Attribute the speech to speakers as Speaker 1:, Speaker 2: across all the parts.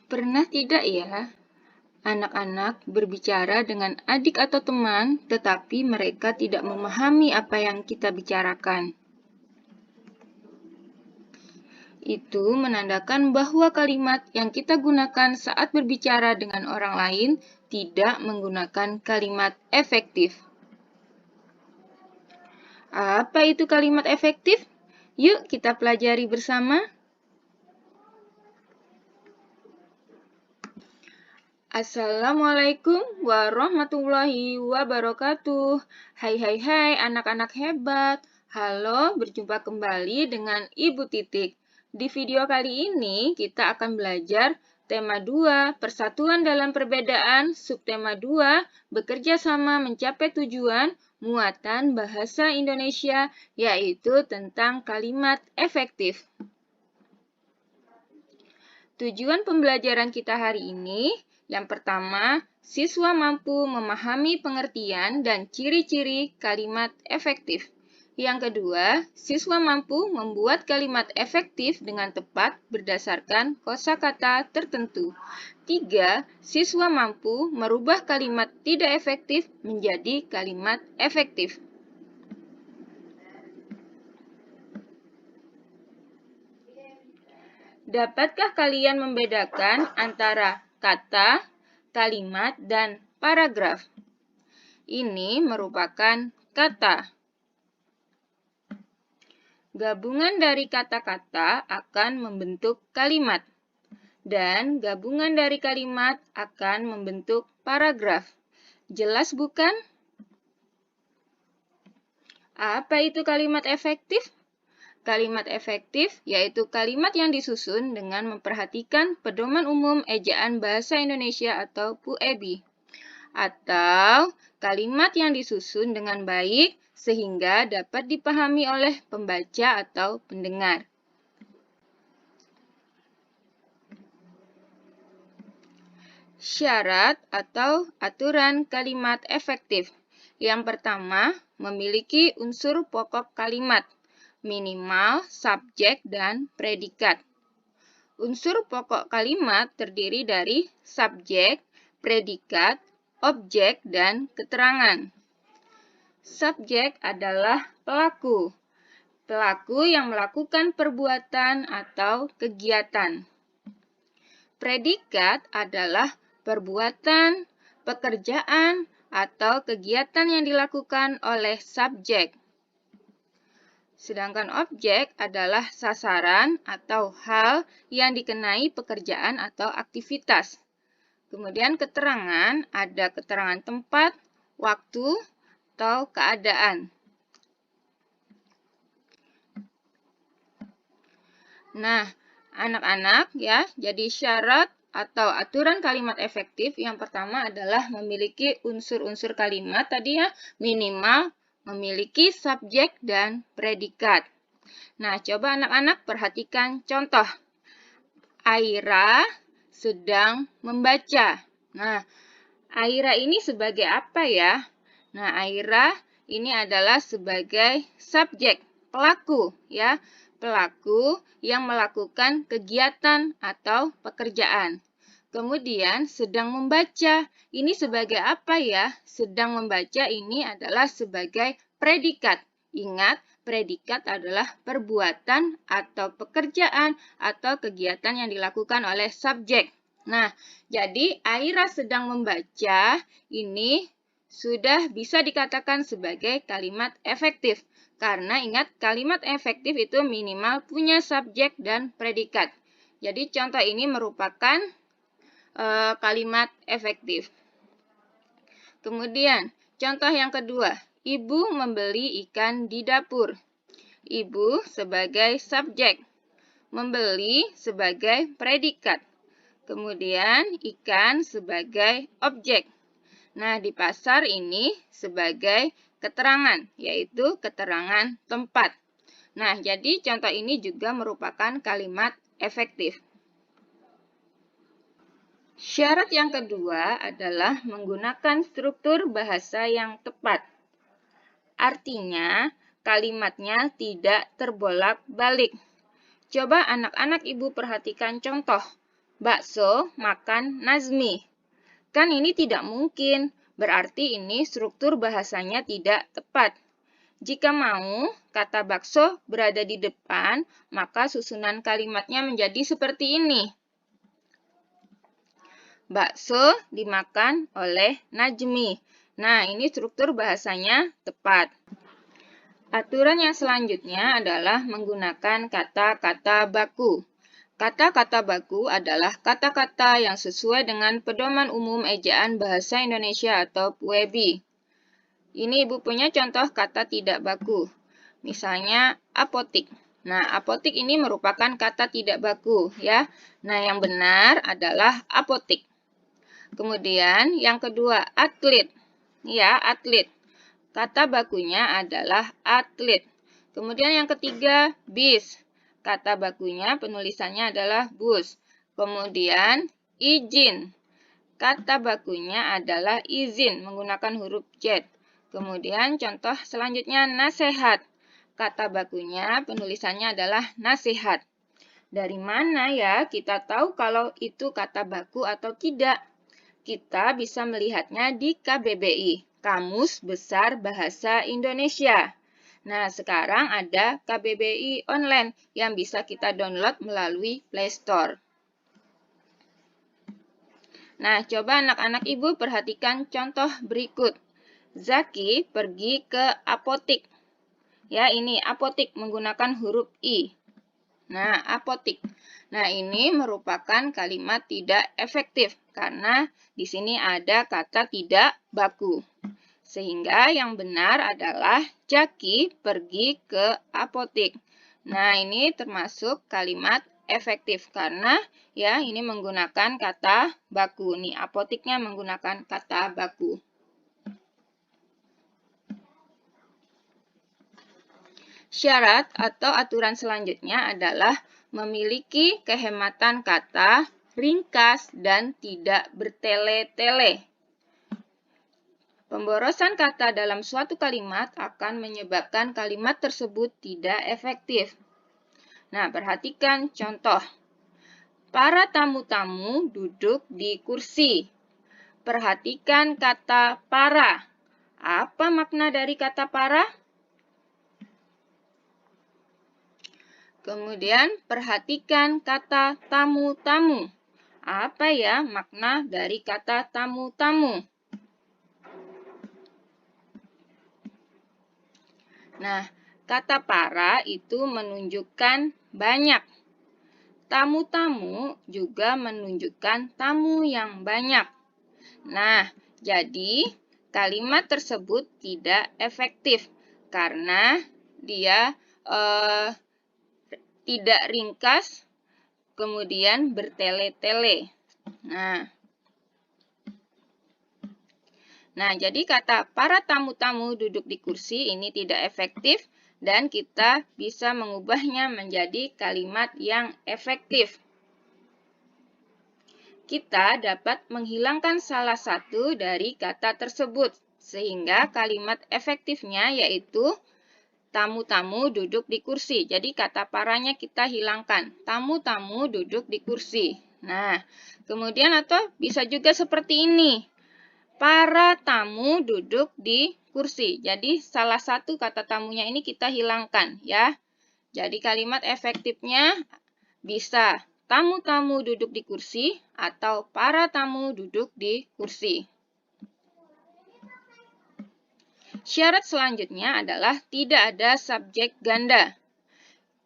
Speaker 1: Pernah tidak ya, anak-anak berbicara dengan adik atau teman, tetapi mereka tidak memahami apa yang kita bicarakan? Itu menandakan bahwa kalimat yang kita gunakan saat berbicara dengan orang lain tidak menggunakan kalimat efektif. Apa itu kalimat efektif? Yuk kita pelajari bersama. Assalamualaikum warahmatullahi wabarakatuh. Hai anak-anak hebat. Halo, berjumpa kembali dengan Ibu Titik. Di video kali ini kita akan belajar tema 2, persatuan dalam perbedaan, subtema 2, bekerja sama mencapai tujuan, muatan bahasa Indonesia, yaitu tentang kalimat efektif. Tujuan pembelajaran kita hari ini, yang pertama, siswa mampu memahami pengertian dan ciri-ciri kalimat efektif. Yang kedua, siswa mampu membuat kalimat efektif dengan tepat berdasarkan kosakata tertentu. 3. Siswa mampu merubah kalimat tidak efektif menjadi kalimat efektif. Dapatkah kalian membedakan antara kata, kalimat, dan paragraf? Ini merupakan kata. Gabungan dari kata-kata akan membentuk kalimat, dan gabungan dari kalimat akan membentuk paragraf. Jelas bukan? Apa itu kalimat efektif? Kalimat efektif yaitu kalimat yang disusun dengan memperhatikan pedoman umum ejaan bahasa Indonesia atau PUEB. Atau kalimat yang disusun dengan baik sehingga dapat dipahami oleh pembaca atau pendengar. Syarat atau aturan kalimat efektif. Yang pertama, memiliki unsur pokok kalimat, minimal, subjek, dan predikat. Unsur pokok kalimat terdiri dari subjek, predikat, objek, dan keterangan. Subjek adalah pelaku. Pelaku yang melakukan perbuatan atau kegiatan. Predikat adalah perbuatan, pekerjaan, atau kegiatan yang dilakukan oleh subjek. Sedangkan objek adalah sasaran atau hal yang dikenai pekerjaan atau aktivitas. Kemudian keterangan, ada keterangan tempat, waktu, atau keadaan. Nah, anak-anak ya, jadi syarat atau aturan kalimat efektif yang pertama adalah memiliki unsur-unsur kalimat tadi ya, minimal memiliki subjek dan predikat. Nah, coba anak-anak perhatikan contoh. Aira sedang membaca. Nah, Aira ini sebagai apa ya? Nah, Aira ini adalah sebagai subjek, pelaku ya. Pelaku yang melakukan kegiatan atau pekerjaan. Kemudian sedang membaca. Ini sebagai apa ya? Sedang membaca ini adalah sebagai predikat. Ingat, predikat adalah perbuatan atau pekerjaan atau kegiatan yang dilakukan oleh subjek. Nah, jadi Aira sedang membaca ini sudah bisa dikatakan sebagai kalimat efektif. Karena ingat, kalimat efektif itu minimal punya subjek dan predikat. Jadi contoh ini merupakan kalimat efektif. Kemudian, contoh yang kedua, ibu membeli ikan di dapur. Ibu sebagai subjek, membeli sebagai predikat. Kemudian, ikan sebagai objek. Nah, di pasar ini sebagai keterangan, yaitu keterangan tempat. Nah, jadi contoh ini juga merupakan kalimat efektif. Syarat yang kedua adalah menggunakan struktur bahasa yang tepat. Artinya, kalimatnya tidak terbolak-balik. Coba anak-anak ibu perhatikan contoh. Bakso makan Nazmi. Kan ini tidak mungkin, berarti ini struktur bahasanya tidak tepat. Jika mau kata bakso berada di depan, maka susunan kalimatnya menjadi seperti ini. Bakso dimakan oleh Najmi. Nah, ini struktur bahasanya tepat. Aturan yang selanjutnya adalah menggunakan kata-kata baku. Kata-kata baku adalah kata-kata yang sesuai dengan Pedoman Umum Ejaan Bahasa Indonesia atau PUEB. Ini Ibu punya contoh kata tidak baku. Misalnya apotik. Nah, apotik ini merupakan kata tidak baku, ya. Nah, yang benar adalah apotik. Kemudian yang kedua, atlet. Ya, atlet. Kata bakunya adalah atlet. Kemudian yang ketiga, bis. Kata bakunya penulisannya adalah bus. Kemudian izin. Kata bakunya adalah izin menggunakan huruf Z. Kemudian contoh selanjutnya nasihat. Kata bakunya penulisannya adalah nasihat. Dari mana ya kita tahu kalau itu kata baku atau tidak? Kita bisa melihatnya di KBBI. Kamus Besar Bahasa Indonesia. Nah, sekarang ada KBBI online yang bisa kita download melalui Play Store. Nah, coba anak-anak Ibu perhatikan contoh berikut. Zaki pergi ke apotik. Ya, ini apotik menggunakan huruf I. Nah, apotik. Nah, ini merupakan kalimat tidak efektif karena di sini ada kata tidak baku. Sehingga yang benar adalah Zaki pergi ke apotik. Nah, ini termasuk kalimat efektif karena ya ini menggunakan kata baku. Nih, apotiknya menggunakan kata baku. Syarat atau aturan selanjutnya adalah memiliki kehematan kata, ringkas, dan tidak bertele-tele. Pemborosan kata dalam suatu kalimat akan menyebabkan kalimat tersebut tidak efektif. Nah, perhatikan contoh. Para tamu-tamu duduk di kursi. Perhatikan kata para. Apa makna dari kata para? Kemudian, perhatikan kata tamu-tamu. Apa ya makna dari kata tamu-tamu? Nah, kata para itu menunjukkan banyak. Tamu-tamu juga menunjukkan tamu yang banyak. Nah, jadi kalimat tersebut tidak efektif karena dia tidak ringkas, kemudian bertele-tele. Nah, jadi kata para tamu-tamu duduk di kursi ini tidak efektif dan kita bisa mengubahnya menjadi kalimat yang efektif. Kita dapat menghilangkan salah satu dari kata tersebut, sehingga kalimat efektifnya yaitu tamu-tamu duduk di kursi. Jadi kata paranya kita hilangkan, tamu-tamu duduk di kursi. Nah, kemudian atau bisa juga seperti ini. Para tamu duduk di kursi. Jadi salah satu kata tamunya ini kita hilangkan ya. Jadi kalimat efektifnya bisa tamu-tamu duduk di kursi atau para tamu duduk di kursi. Syarat selanjutnya adalah tidak ada subjek ganda.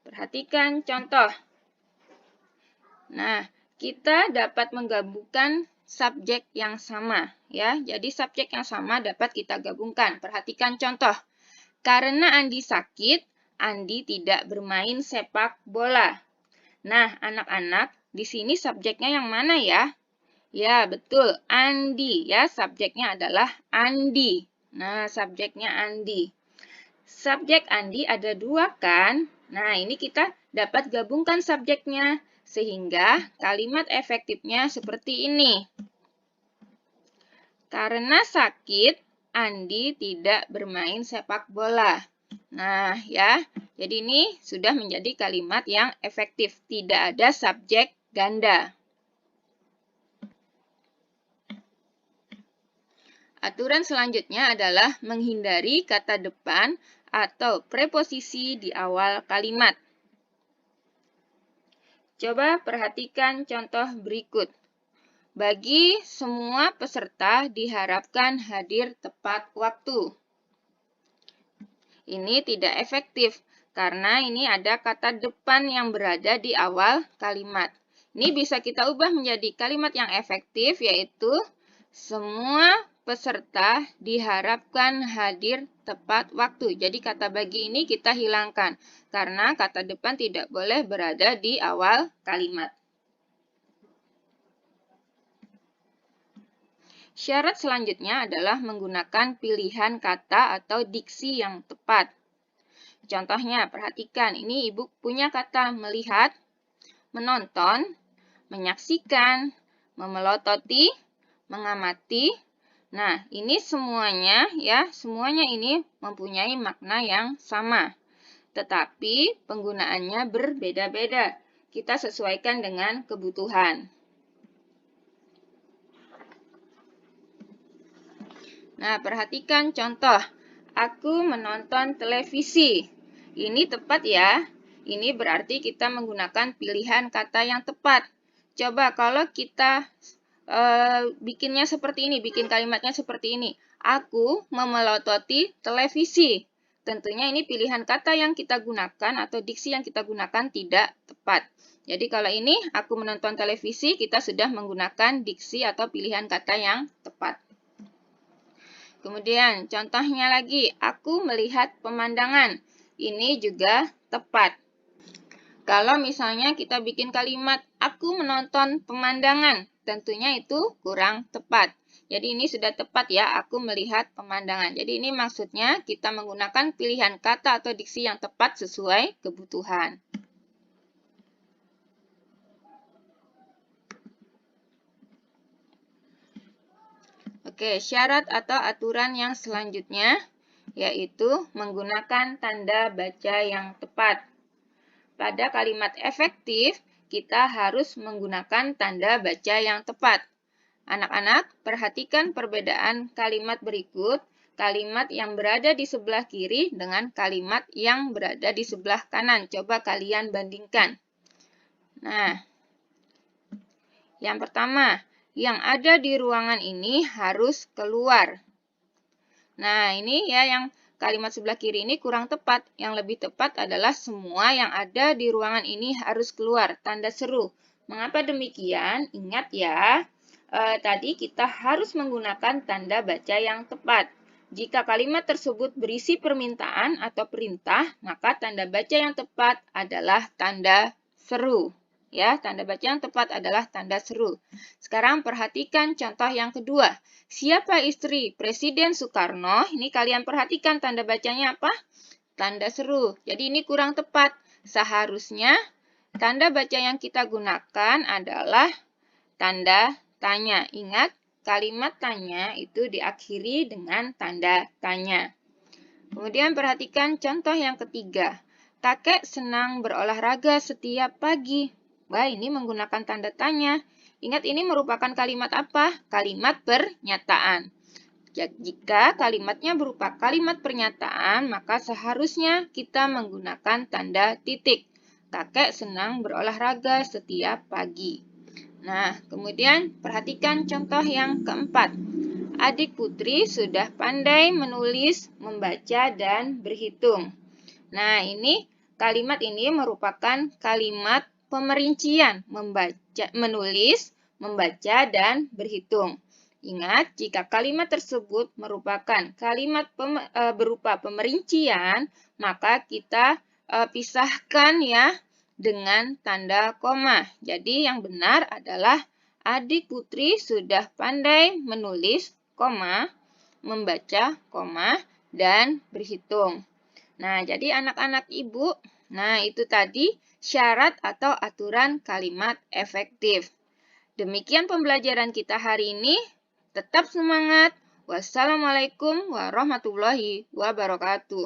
Speaker 1: Perhatikan contoh. Nah, kita dapat menggabungkan subjek yang sama ya. Jadi subjek yang sama dapat kita gabungkan. Perhatikan contoh. Karena Andi sakit, Andi tidak bermain sepak bola. Nah, anak-anak, di sini subjeknya yang mana ya? Ya, betul, Andi ya. Subjeknya adalah Andi. Nah, subjeknya Andi. Subjek Andi ada dua kan? Nah, ini kita dapat gabungkan subjeknya. Sehingga kalimat efektifnya seperti ini. Karena sakit, Andi tidak bermain sepak bola. Nah, ya. Jadi ini sudah menjadi kalimat yang efektif. Tidak ada subjek ganda. Aturan selanjutnya adalah menghindari kata depan atau preposisi di awal kalimat. Coba perhatikan contoh berikut. Bagi semua peserta diharapkan hadir tepat waktu. Ini tidak efektif karena ini ada kata depan yang berada di awal kalimat. Ini bisa kita ubah menjadi kalimat yang efektif, yaitu semua peserta diharapkan hadir tepat waktu. Jadi kata bagi ini kita hilangkan karena kata depan tidak boleh berada di awal kalimat. Syarat selanjutnya adalah menggunakan pilihan kata atau diksi yang tepat. Contohnya, perhatikan, ini Ibu punya kata melihat, menonton, menyaksikan, memelototi, mengamati. Nah, ini semuanya semuanya ini mempunyai makna yang sama. Tetapi penggunaannya berbeda-beda. Kita sesuaikan dengan kebutuhan. Nah, perhatikan contoh. Aku menonton televisi. Ini tepat ya. Ini berarti kita menggunakan pilihan kata yang tepat. Coba kalau kita bikinnya seperti ini, bikin kalimatnya seperti ini. Aku memelototi televisi. Tentunya ini pilihan kata yang kita gunakan atau diksi yang kita gunakan tidak tepat. Jadi kalau ini aku menonton televisi, kita sudah menggunakan diksi atau pilihan kata yang tepat. Kemudian contohnya lagi, aku melihat pemandangan. Ini juga tepat. Kalau misalnya kita bikin kalimat, aku menonton pemandangan, tentunya itu kurang tepat. Jadi ini sudah tepat ya, aku melihat pemandangan. Jadi ini maksudnya kita menggunakan pilihan kata atau diksi yang tepat sesuai kebutuhan. Oke, syarat atau aturan yang selanjutnya yaitu menggunakan tanda baca yang tepat. Pada kalimat efektif, kita harus menggunakan tanda baca yang tepat. Anak-anak, perhatikan perbedaan kalimat berikut. Kalimat yang berada di sebelah kiri dengan kalimat yang berada di sebelah kanan. Coba kalian bandingkan. Nah, yang pertama, yang ada di ruangan ini harus keluar. Nah, ini ya yang kalimat sebelah kiri ini kurang tepat. Yang lebih tepat adalah semua yang ada di ruangan ini harus keluar. Tanda seru. Mengapa demikian? Ingat ya, tadi kita harus menggunakan tanda baca yang tepat. Jika kalimat tersebut berisi permintaan atau perintah, maka tanda baca yang tepat adalah tanda seru. Ya, tanda baca yang tepat adalah tanda seru. Sekarang perhatikan contoh yang kedua. Siapa istri Presiden Soekarno? Ini kalian perhatikan tanda bacanya apa? Tanda seru. Jadi ini kurang tepat. Seharusnya tanda baca yang kita gunakan adalah tanda tanya. Ingat, kalimat tanya itu diakhiri dengan tanda tanya. Kemudian perhatikan contoh yang ketiga. Kakek senang berolahraga setiap pagi. Wah, ini menggunakan tanda tanya. Ingat, ini merupakan kalimat apa? Kalimat pernyataan. Jika kalimatnya berupa kalimat pernyataan, maka seharusnya kita menggunakan tanda titik. Kakek senang berolahraga setiap pagi. Nah, kemudian perhatikan contoh yang keempat. Adik Putri sudah pandai menulis, membaca, dan berhitung. Nah, ini kalimat ini merupakan kalimat pemerincian, menulis, membaca, dan berhitung. Ingat, jika kalimat tersebut merupakan kalimat berupa pemerincian, maka kita pisahkan ya dengan tanda koma. Jadi yang benar adalah adik Putri sudah pandai menulis, koma, membaca, koma, dan berhitung. Nah, jadi anak-anak Ibu, nah itu tadi syarat atau aturan kalimat efektif. Demikian pembelajaran kita hari ini. Tetap semangat. Wassalamualaikum warahmatullahi wabarakatuh.